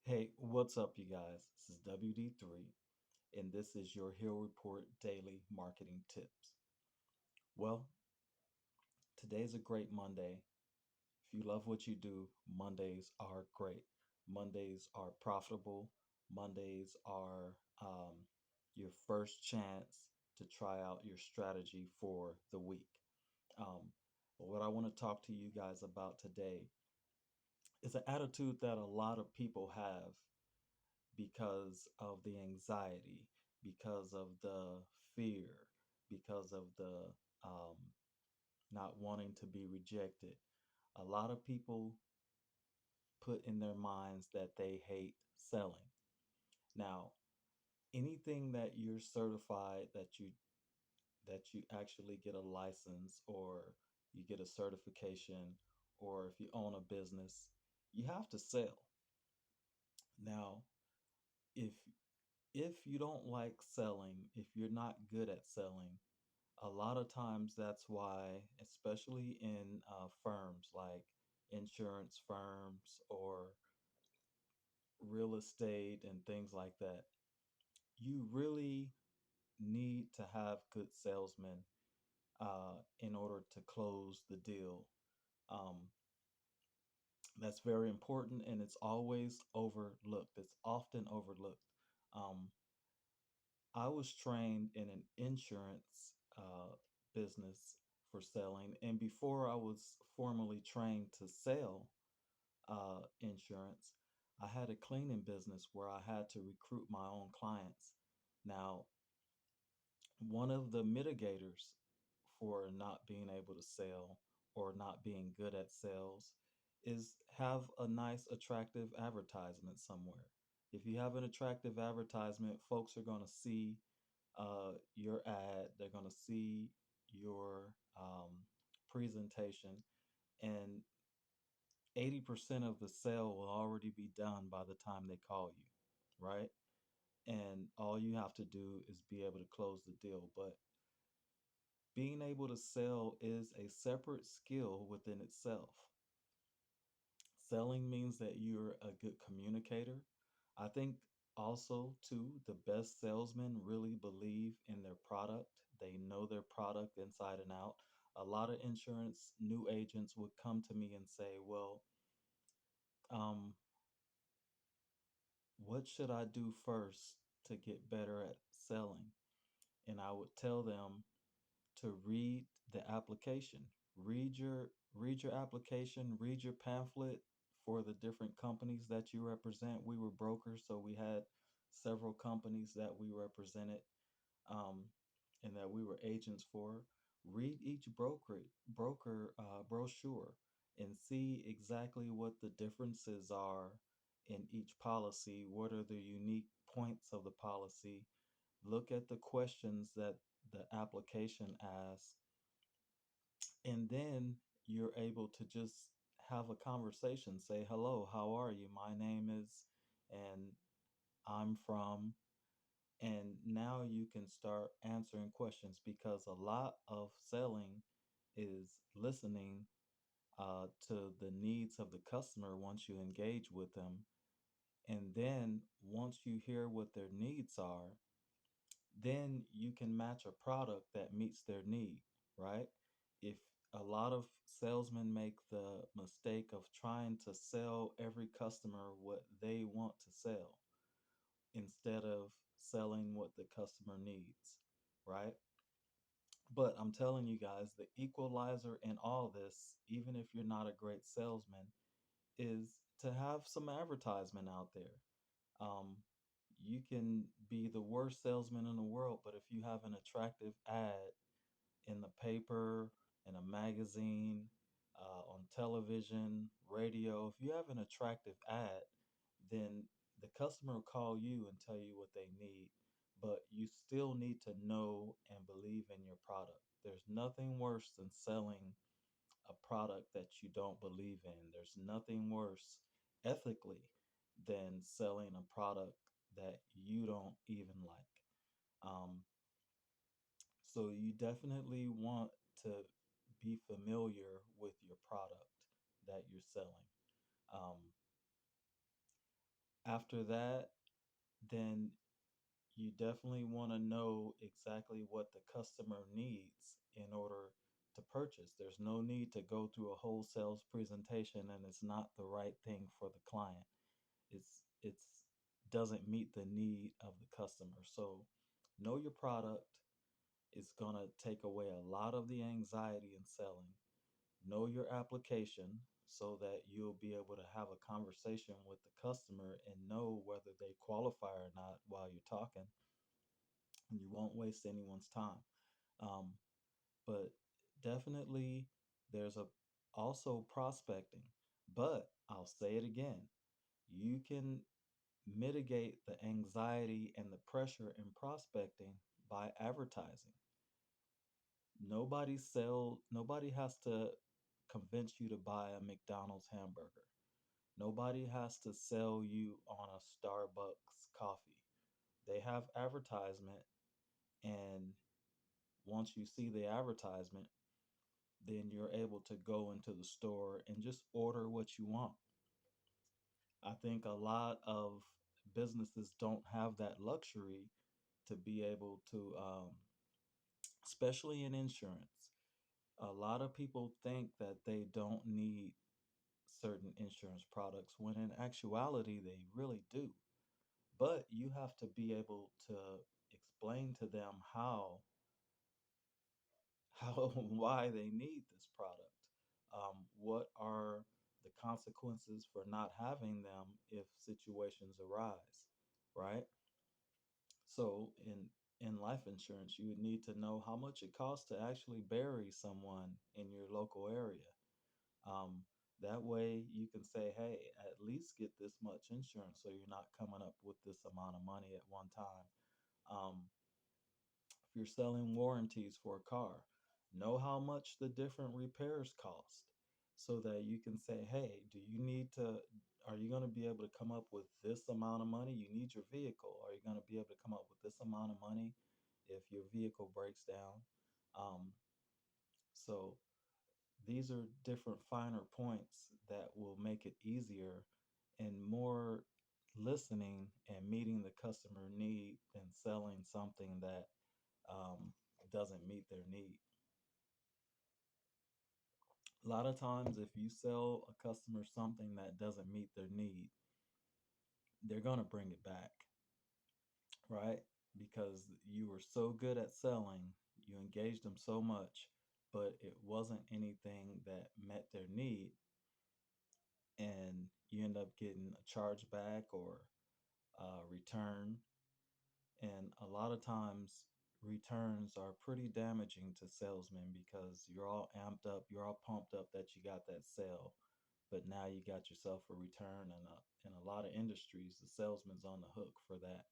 Hey, what's up, you guys? This is WD3, and this is your Hill Report Daily Marketing Tips. Well, today's a great Monday. If you love what you do, Mondays are great. Mondays are profitable. Mondays are your first chance to try out your strategy for the week. Um, but what I want to talk to you guys about today is an attitude that a lot of people have because of the anxiety, because of the fear, because of the um, not wanting to be rejected. A lot of people put in their minds that they hate selling. Now, anything that you're certified that you actually get a license or you get a certification or if you own a business, you have to sell. Now, if if you don't like selling, if you're not good at selling, a lot of times that's why, especially in firms like insurance firms or real estate and things like that, you really need to have good salesmen in order to close the deal. Um, that's very important and it's always overlooked. It's often overlooked. Um, I was trained in an insurance business for selling, and before I was formally trained to sell insurance, I had a cleaning business where I had to recruit my own clients. Now, one of the mitigators for not being able to sell or not being good at sales is have a nice, attractive advertisement somewhere. If you have an attractive advertisement, folks are going to see your ad, they're going to see your presentation, and 80% of the sale will already be done by the time they call you, right? And all you have to do is be able to close the deal. But being able to sell is a separate skill within itself. Selling means that you're a good communicator. I think also, too, the best salesmen really believe in their product. They know their product inside and out. A lot of insurance new agents would come to me and say, well, um, what should I do first to get better at selling? And I would tell them to read the application. Read your application, read your pamphlet for the different companies that you represent. We were brokers, so we had several companies that we represented um, and that we were agents for. Read each broker brochure and see exactly what the differences are in each policy. What are the unique points of the policy? Look at the questions that the application asks, and then you're able to just have a conversation. Say, hello, how are you? My name is, and I'm from, and now you can start answering questions because a lot of selling is listening to the needs of the customer once you engage with them. And then once you hear what their needs are, then you can match a product that meets their need, right? If a lot of salesmen make the mistake of trying to sell every customer what they want to sell instead of selling what the customer needs, right? But I'm telling you guys, the equalizer in all this, even if you're not a great salesman, is to have some advertisement out there. Um, you can be the worst salesman in the world, but if you have an attractive ad in the paper, in a magazine, on television, radio, if you have an attractive ad, then the customer will call you and tell you what they need. But you still need to know and believe in your product. There's nothing worse than selling a product that you don't believe in. There's nothing worse ethically than selling a product that you don't even like. Um, so you definitely want to be familiar with your product that you're selling. Um, After that, then you definitely want to know exactly what the customer needs in order to purchase. There's no need to go through a whole sales presentation and it's not the right thing for the client. It's doesn't meet the need of the customer. So know your product is going to take away a lot of the anxiety in selling. Know your application so that you'll be able to have a conversation with the customer and know whether they qualify or not while you're talking, and you won't waste anyone's time. Um, but definitely, there's a also prospecting. But I'll say it again, you can mitigate the anxiety and the pressure in prospecting by advertising. Nobody has to convince you to buy a McDonald's hamburger. Nobody has to sell you on a Starbucks coffee. They have advertisement, and once you see the advertisement, then you're able to go into the store and just order what you want. I think a lot of businesses don't have that luxury to be able to, especially in insurance. A lot of people think that they don't need certain insurance products when in actuality they really do. But you have to be able to explain to them how why they need this product. What are the consequences for not having them if situations arise, right? So in life insurance, you would need to know how much it costs to actually bury someone in your local area. Um, that way you can say, hey, at least get this much insurance so you're not coming up with this amount of money at one time. If you're selling warranties for a car, know how much the different repairs cost so that you can say, hey, are you going to be able to come up with this amount of money? You need your vehicle. Are you going to be able to come up with this amount of money if your vehicle breaks down? Um, so these are different finer points that will make it easier and more listening and meeting the customer need than selling something that doesn't meet their need. A lot of times, if you sell a customer something that doesn't meet their need, they're going to bring it back, right? Because you were so good at selling, you engaged them so much, but it wasn't anything that met their need, and you end up getting a chargeback or a return. And a lot of times, returns are pretty damaging to salesmen because you're all amped up, you're all pumped up that you got that sale, but now you got yourself a return. And in a lot of industries, the salesman's on the hook for that.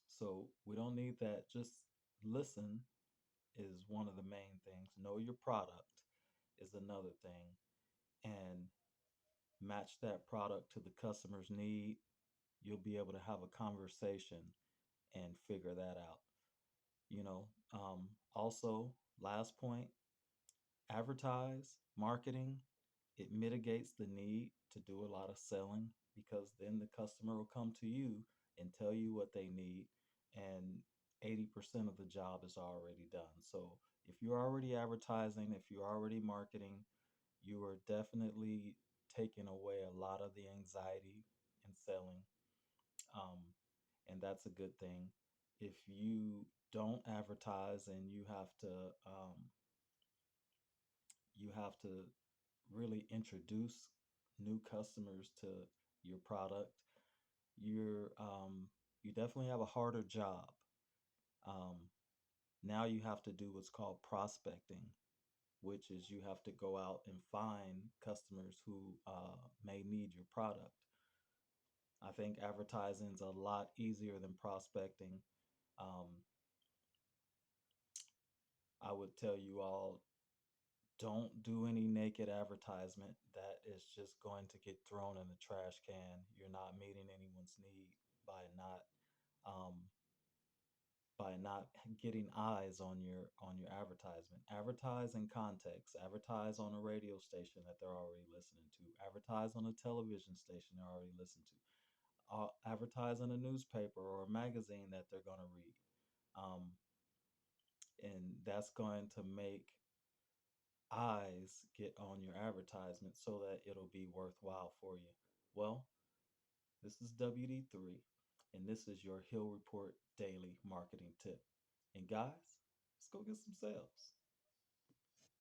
So we don't need that. Just listen is one of the main things. Know your product is another thing, and match that product to the customer's need. You'll be able to have a conversation and figure that out. You know, also, last point, advertise, marketing, it mitigates the need to do a lot of selling because then the customer will come to you and tell you what they need, and 80% of the job is already done. So if you're already advertising, if you're already marketing, you are definitely taking away a lot of the anxiety in selling. Um, and that's a good thing. If you don't advertise and you have to really introduce new customers to your product, you definitely have a harder job. Um, Now you have to do what's called prospecting, which is you have to go out and find customers who may need your product. I think advertising is a lot easier than prospecting. Um, I would tell you all, don't do any naked advertisement. That is just going to get thrown in the trash can. You're not meeting anyone's need by not um, by not getting eyes on your advertisement. Advertise in context. Advertise on a radio station that they're already listening to. Advertise on a television station they're already listening to. Advertise in a newspaper or a magazine that they're going to read. Um, and that's going to make eyes get on your advertisement so that it'll be worthwhile for you. Well, this is WD3, and this is your Hill Report Daily Marketing Tip. And guys, let's go get some sales.